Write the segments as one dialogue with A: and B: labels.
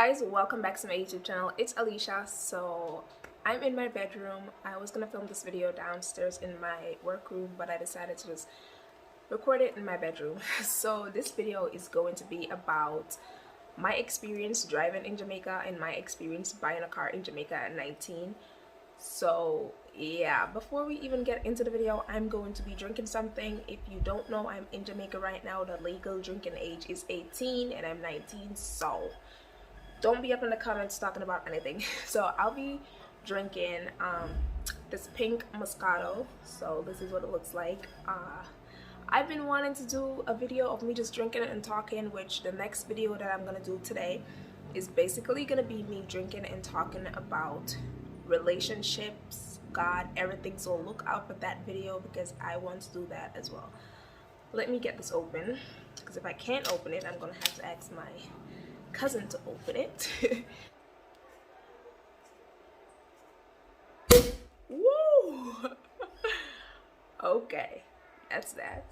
A: guys, welcome back to my YouTube channel. It's Alicia. So I'm in my bedroom. I was gonna film this video downstairs in my workroom, but I decided to just record it in my bedroom. So this video is going to be about my experience driving in Jamaica and my experience buying a car in Jamaica at 19. So yeah, before we even get into the video, I'm going to be drinking something. If you don't know, I'm in Jamaica right now. The legal drinking age is 18 and I'm 19, so don't be up in the comments talking about anything. So I'll be drinking this pink Moscato. So this is what it looks like. I've been wanting to do a video of me just drinking and talking, which the next video that I'm gonna do today is basically gonna be me drinking and talking about relationships, God, everything. So look out for that video because I want to do that as well. Let me get this open, because if I can't open it, I'm gonna have to ask my cousin to open it. Woo! Okay, that's that.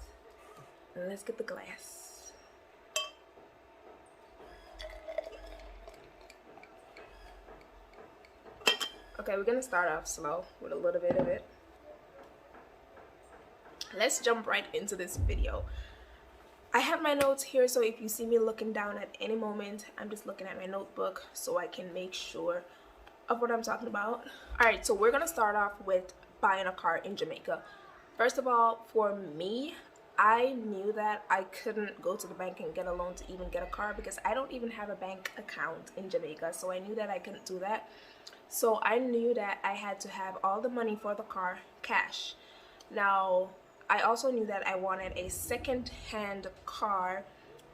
A: And let's get the glass. Okay, we're gonna start off slow with a little bit of it. Let's jump right into this video. I have my notes here, so if you see me looking down at any moment, I'm just looking at my notebook so I can make sure of what I'm talking about. Alright, so we're gonna start off with buying a car in Jamaica. First of all, for me, I knew that I couldn't go to the bank and get a loan to even get a car because I don't even have a bank account in Jamaica, so I knew that I couldn't do that. So I knew that I had to have all the money for the car cash. Now, I also knew that I wanted a second-hand car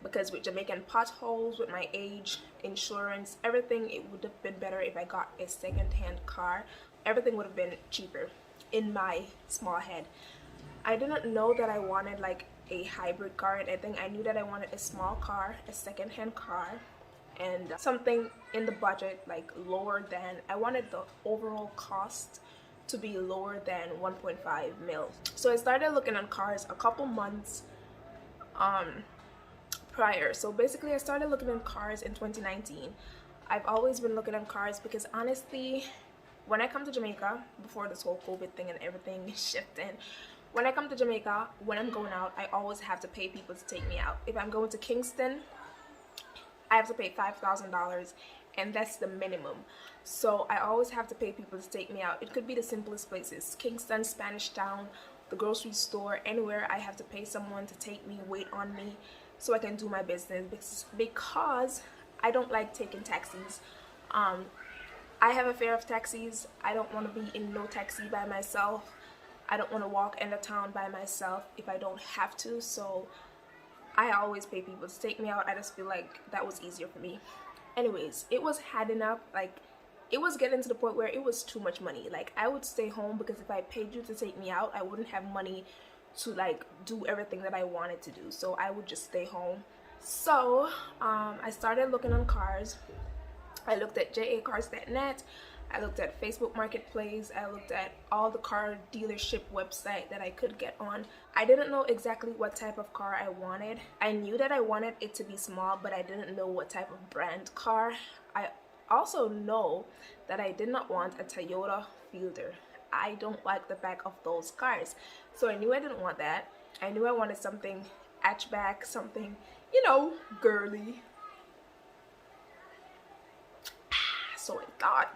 A: because with Jamaican potholes, with my age, insurance, everything, it would have been better if I got a second-hand car. Everything would have been cheaper in my small head. I didn't know that I wanted like a hybrid car or anything. I knew that I wanted a small car, a second-hand car, and something in the budget, like lower than, I wanted the overall cost to be lower than 1.5 mil. So I started looking at cars a couple months prior. So basically I started looking at cars in 2019. I've always been looking at cars because honestly, when I come to Jamaica, before this whole COVID thing and everything shifting, when I come to Jamaica, when I'm going out, I always have to pay people to take me out. If I'm going to Kingston, I have to pay $5,000 and that's the minimum. So I always have to pay people to take me out. It could be the simplest places, Kingston, Spanish Town, the grocery store, anywhere. I have to pay someone to take me, wait on me so I can do my business because I don't like taking taxis. I have a fear of taxis. I don't want to be in no taxi by myself. I don't want to walk in the town by myself if I don't have to. So I always pay people to take me out. I just feel like that was easier for me. Anyways, it was had enough. Like, it was getting to the point where it was too much money. Like, I would stay home because if I paid you to take me out, I wouldn't have money to like do everything that I wanted to do. So I would just stay home. So I started looking on cars. I looked at jacars.net. I looked at Facebook Marketplace. I looked at all the car dealership website that I could get on. I didn't know exactly what type of car I wanted. I knew that I wanted it to be small, but I didn't know what type of brand car. I also know that I did not want a Toyota Fielder. I don't like the back of those cars. So I knew I didn't want that. I knew I wanted something hatchback, something, you know, girly. So I thought.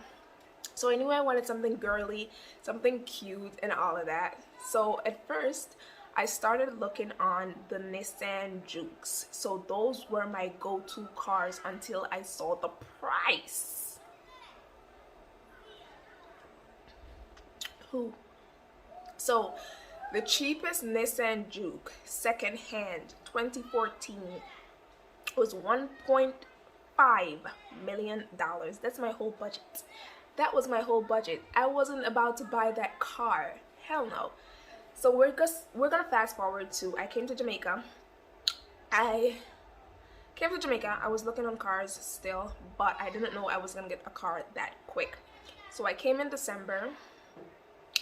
A: So I knew I wanted something girly, something cute and all of that. So at first, I started looking on the Nissan Jukes. So those were my go-to cars until I saw the price. So the cheapest Nissan Juke, second-hand, 2014, was $1.5 million. That's my whole budget. That was my whole budget. I wasn't about to buy that car. Hell no. So we're gonna fast forward to, I came to Jamaica. I was looking on cars still, but I didn't know I was gonna get a car that quick. So I came in December.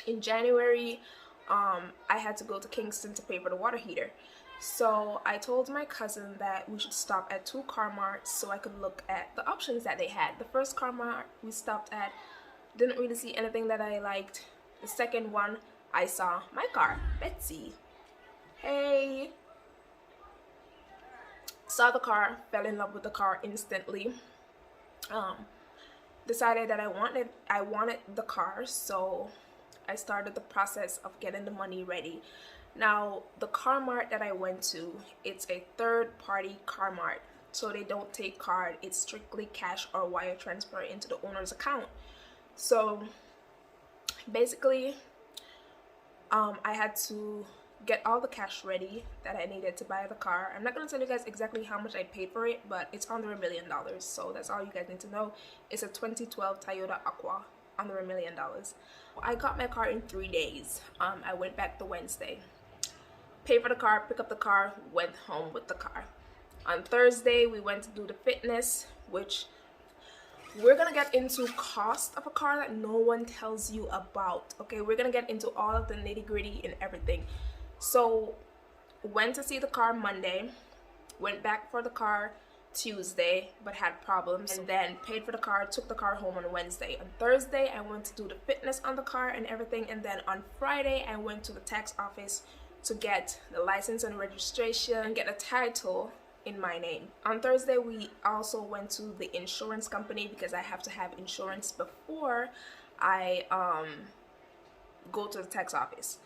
A: In January, I had to go to Kingston to pay for the water heater. So I told my cousin that we should stop at 2 car marts so I could look at the options that they had. The first car mart we stopped at didn't really see anything that I liked. The second one, I saw my car, Betsy. Hey! Saw the car, fell in love with the car instantly. Decided that I wanted the car, so I started the process of getting the money ready. Now, the car mart that I went to, it's a third-party car mart, so they don't take card. It's strictly cash or wire transfer into the owner's account. So basically, I had to get all the cash ready that I needed to buy the car. I'm not going to tell you guys exactly how much I paid for it, but it's under $1 million, so that's all you guys need to know. It's a 2012 Toyota Aqua, under $1 million. I got my car in 3 days. I went back the Wednesday, paid for the car, pick up the car, went home with the car. On Thursday, we went to do the fitness, which we're gonna get into cost of a car that no one tells you about. Okay, we're gonna get into all of the nitty-gritty and everything. So went to see the car Monday, went back for the car Tuesday but had problems, and then paid for the car, took the car home on Wednesday. On Thursday I went to do the fitness on the car and everything, and then on Friday I went to the tax office to get the license and registration and get a title in my name. On Thursday we also went to the insurance company because I have to have insurance before I go to the tax office.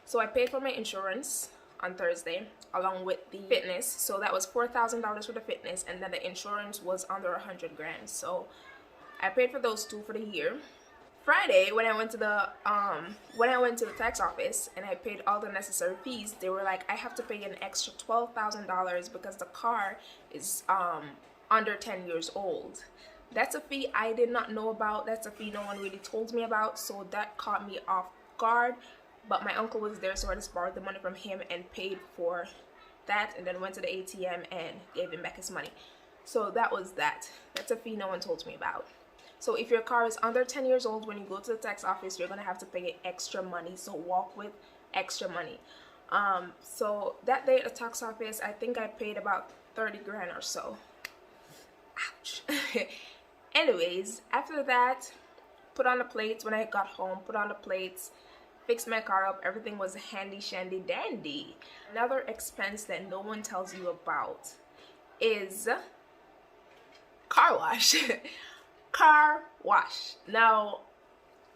A: So I paid for my insurance on Thursday along with the fitness, so that was $4,000 for the fitness, and then the insurance was under 100 grand. So I paid for those two for the year. Friday, when I went to the tax office and I paid all the necessary fees, they were like, I have to pay an extra $12,000 because the car is under 10 years old. That's a fee I did not know about. That's a fee no one really told me about, so that caught me off guard. But my uncle was there, so I just borrowed the money from him and paid for that, and then went to the ATM and gave him back his money. So that was that. That's a fee no one told me about. So if your car is under 10 years old, when you go to the tax office, you're going to have to pay extra money. So walk with extra money. So that day at the tax office, I think I paid about 30 grand or so. Ouch. Anyways, after that, put on the plates. When I got home, put on the plates, fixed my car up. Everything was handy shandy dandy. Another expense that no one tells you about is car wash. Car wash. Now,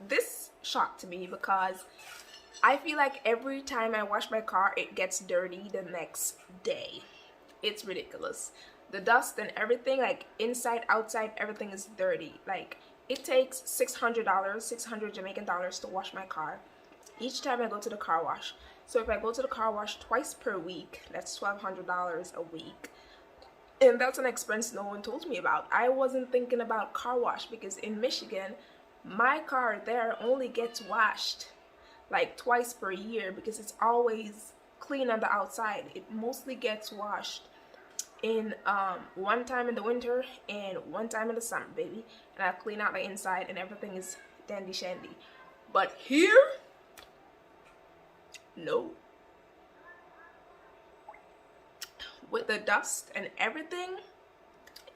A: this shocked me because I feel like every time I wash my car, it gets dirty the next day. It's ridiculous. The dust and everything, like inside, outside, everything is dirty. Like, it takes $600, 600 Jamaican dollars to wash my car each time I go to the car wash. So if I go to the car wash twice per week, that's $1,200 a week. And that's an expense no one told me about. I wasn't thinking about car wash because in Michigan, my car there only gets washed like twice per year because it's always clean on the outside. It mostly gets washed in one time in the winter and one time in the summer, baby. And I clean out the inside and everything is dandy shandy. But here, no. With the dust and everything,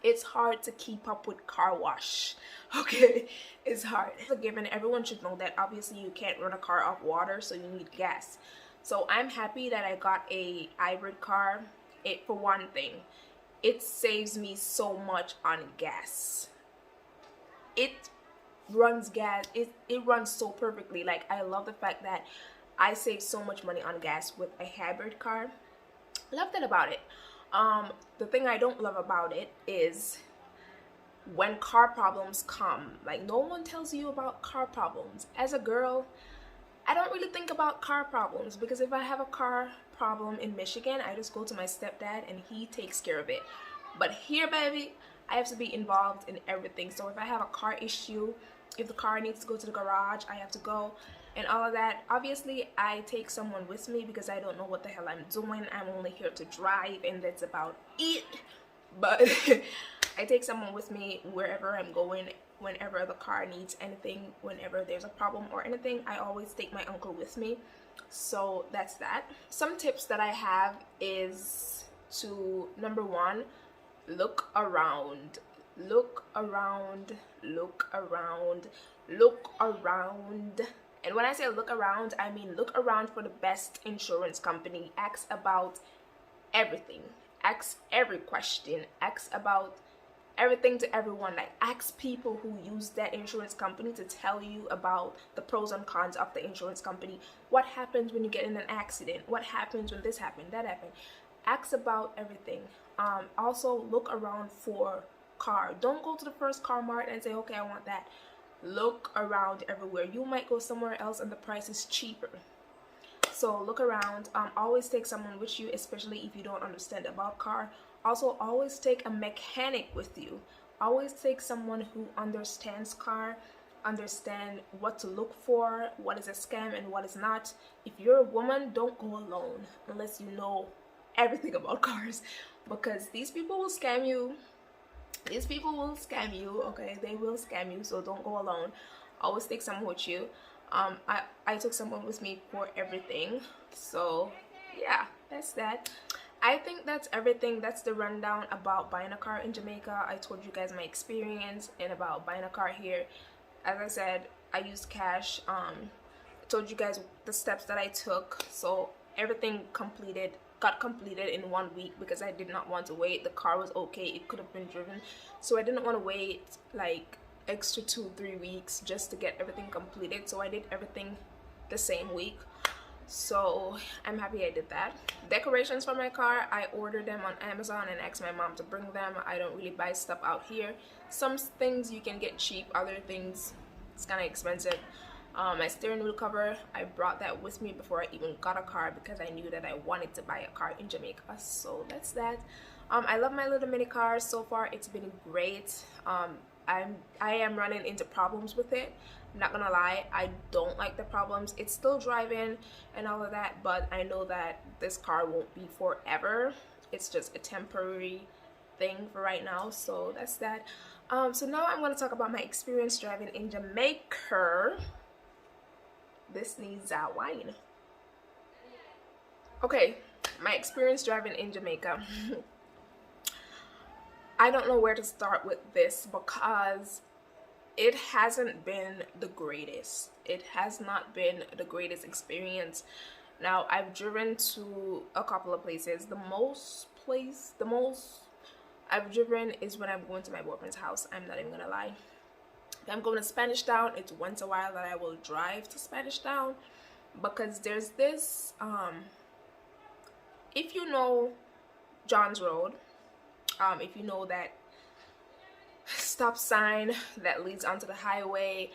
A: it's hard to keep up with car wash. Okay, it's hard. It's a given. Everyone should know that obviously you can't run a car off water, so you need gas. So I'm happy that I got a hybrid car. For one thing, it saves me so much on gas. It runs gas. It runs so perfectly. Like, I love the fact that I save so much money on gas with a hybrid car. Love that about it. The thing I don't love about it is when car problems come. Like, no one tells you about car problems. As a girl, I don't really think about car problems because if I have a car problem in Michigan, I just go to my stepdad and he takes care of it. But here, baby, I have to be involved in everything. So if I have a car issue, if the car needs to go to the garage, I have to go and all of that. Obviously, I take someone with me because I don't know what the hell I'm doing. I'm only here to drive and that's about it. But I take someone with me wherever I'm going, whenever the car needs anything, whenever there's a problem or anything. I always take my uncle with me. So that's that. Some tips that I have is to, number one, look around. Look around, look around, look around. And when I say look around, I mean look around for the best insurance company. Ask about everything. Ask every question. Ask about everything to everyone. Like, ask people who use that insurance company to tell you about the pros and cons of the insurance company. What happens when you get in an accident? What happens when this happened, that happened? Ask about everything. Also, look around for car. Don't go to the first car mart and say, okay, I want that. Look around everywhere. You might go somewhere else and the price is cheaper. So look around. Always take someone with you, especially if you don't understand about car. Also, always take a mechanic with you. Always take someone who understands car, understand what to look for, what is a scam and what is not. If you're a woman, don't go alone unless you know everything about cars, because these people will scam you. These people will scam you, okay? They will scam you, so don't go alone. Always take someone with you. I took someone with me for everything. So yeah, that's that. I think that's everything. That's the rundown about buying a car in Jamaica. I told you guys my experience and about buying a car here. As I said, I used cash. I told you guys the steps that I took. So everything got completed in 1 week because I did not want to wait. The car was okay. It could have been driven. So I didn't want to wait like extra 2-3 weeks just to get everything completed. So I did everything the same week. So I'm happy I did that. Decorations for my car, I ordered them on Amazon and asked my mom to bring them. I don't really buy stuff out here. Some things you can get cheap, other things it's kind of expensive. My steering wheel cover, I brought that with me before I even got a car because I knew that I wanted to buy a car in Jamaica. So that's that. I love my little mini car. So far it's been great. I am running into problems with it. I'm not gonna lie, I don't like the problems. It's still driving and all of that, but I know that this car won't be forever. It's just a temporary thing for right now. So that's that. So now I'm gonna talk about my experience driving in Jamaica. This needs wine. Okay, my experience driving in Jamaica. I don't know where to start with this because it hasn't been the greatest. It has not been the greatest experience. Now, I've driven to a couple of places. The most I've driven is when I'm going to my boyfriend's house. I'm not even gonna lie. If I'm going to Spanish Town, it's once a while that I will drive to Spanish Town, because there's this if you know John's Road, if you know that stop sign that leads onto the highway,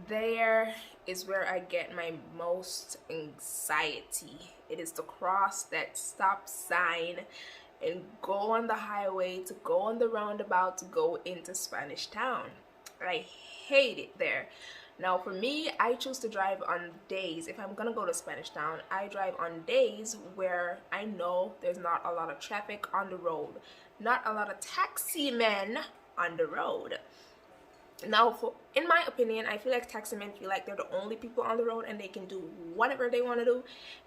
A: there is where I get my most anxiety. It is to cross that stop sign and go on the highway, to go on the roundabout, to go into Spanish Town. I hate it there. Now for me, I choose to drive on days. If I'm gonna go to Spanish Town, I drive on days where I know there's not a lot of traffic on the road, not a lot of taxi men on the road. Now, in my opinion, I feel like taxi men feel like they're the only people on the road and they can do whatever they want to do,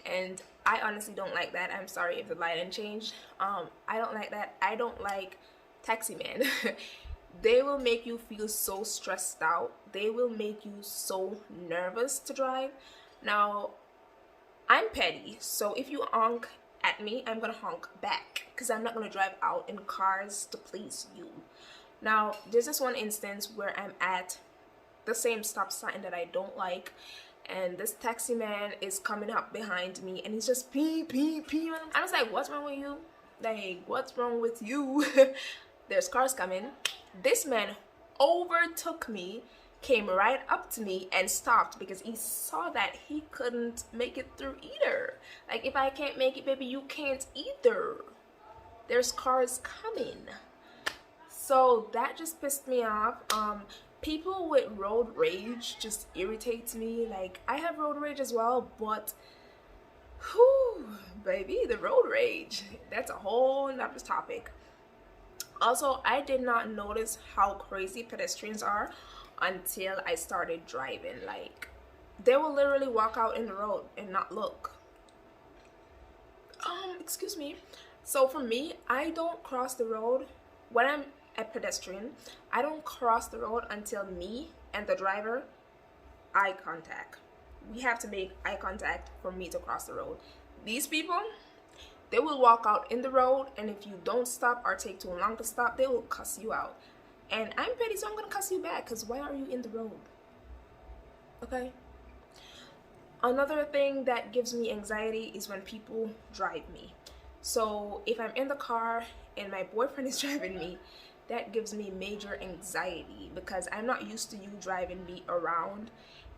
A: and I honestly don't like that. I'm sorry if the lighting changed. I don't like that. I don't like taxi men. They will make you feel so stressed out. They will make you so nervous to drive. Now, I'm petty, so if you honk at me, I'm gonna honk back, because I'm not gonna drive out in cars to please you. Now, there's this one instance where I'm at the same stop sign that I don't like, and this taxi man is coming up behind me, and he's just pee. I was like, what's wrong with you? Like, what's wrong with you? There's cars coming. This man overtook me, came right up to me and stopped because he saw that he couldn't make it through either. Like, if I can't make it, baby, you can't either. There's cars coming. So that just pissed me off. People with road rage just irritates me. Like, I have road rage as well, but whew, baby, the road rage, that's a whole nother topic. Also, I did not notice how crazy pedestrians are until I started driving. Like, they will literally walk out in the road and not look. Excuse me. So for me, I don't cross the road when I'm a pedestrian. I don't cross the road until me and the driver eye contact. We have to make eye contact for me to cross the road. These people, they will walk out in the road, and if you don't stop or take too long to stop, they will cuss you out. And I'm petty, so I'm gonna cuss you back, because why are you in the road? Okay? Another thing that gives me anxiety is when people drive me. So if I'm in the car and my boyfriend is driving me, that gives me major anxiety because I'm not used to you driving me around.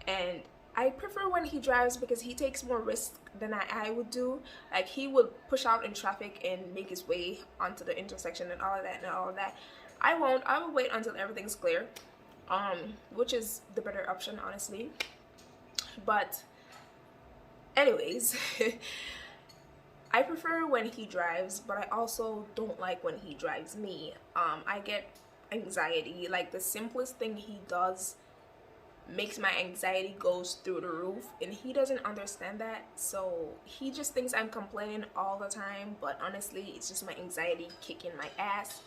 A: And I prefer when he drives because he takes more risk than I would do. Like, he would push out in traffic and make his way onto the intersection and all of that and all of that. I won't. I will wait until everything's clear, which is the better option, honestly. But anyways, I prefer when he drives, but I also don't like when he drives me. I get anxiety. Like, the simplest thing he does makes my anxiety goes through the roof, and he doesn't understand that. So he just thinks I'm complaining all the time, but honestly, it's just my anxiety kicking my ass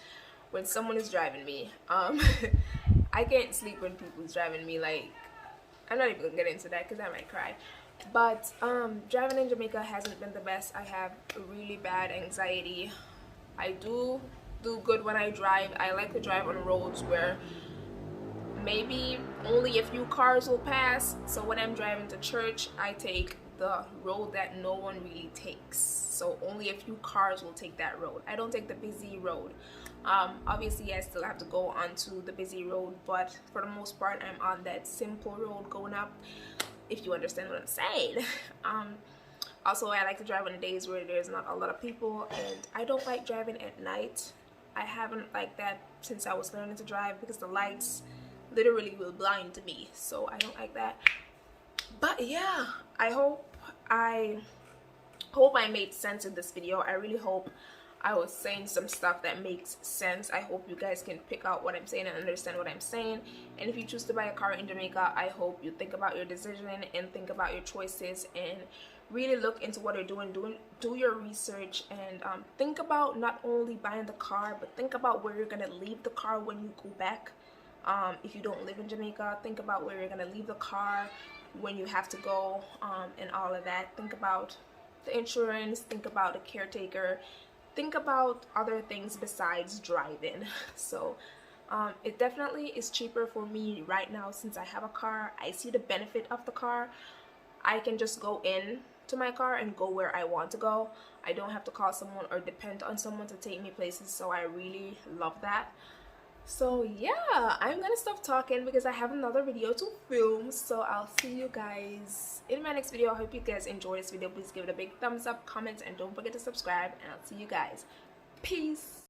A: when someone is driving me. I can't sleep when people's driving me. Like, I'm not even gonna get into that because I might cry. But driving in Jamaica hasn't been the best. I have really bad anxiety. I do good when I drive. I like to drive on roads where maybe only a few cars will pass. So when I'm driving to church, I take the road that no one really takes. So only a few cars will take that road. I don't take the busy road. Obviously I still have to go onto the busy road, but for the most part I'm on that simple road going up, if you understand what I'm saying. Also, I like to drive on the days where there's not a lot of people, and I don't like driving at night. I haven't liked that since I was learning to drive because the lights literally will blind me, so I don't like that. But yeah, I hope I made sense in this video. I really hope I was saying some stuff that makes sense. I hope you guys can pick out what I'm saying and understand what I'm saying. And if you choose to buy a car in Jamaica, I hope you think about your decision and think about your choices and really look into what you're doing. Do your research, and think about not only buying the car, but think about where you're gonna leave the car when you go back. If you don't live in Jamaica, think about where you're gonna leave the car when you have to go, and all of that. Think about the insurance, think about the caretaker, think about other things besides driving. So it definitely is cheaper for me right now since I have a car. I see the benefit of the car. I can just go in to my car and go where I want to go. I don't have to call someone or depend on someone to take me places, so I really love that. So yeah, I'm gonna stop talking because I have another video to film. So I'll see you guys in my next video. I hope you guys enjoyed this video. Please give it a big thumbs up, comment, and don't forget to subscribe, and I'll see you guys. Peace.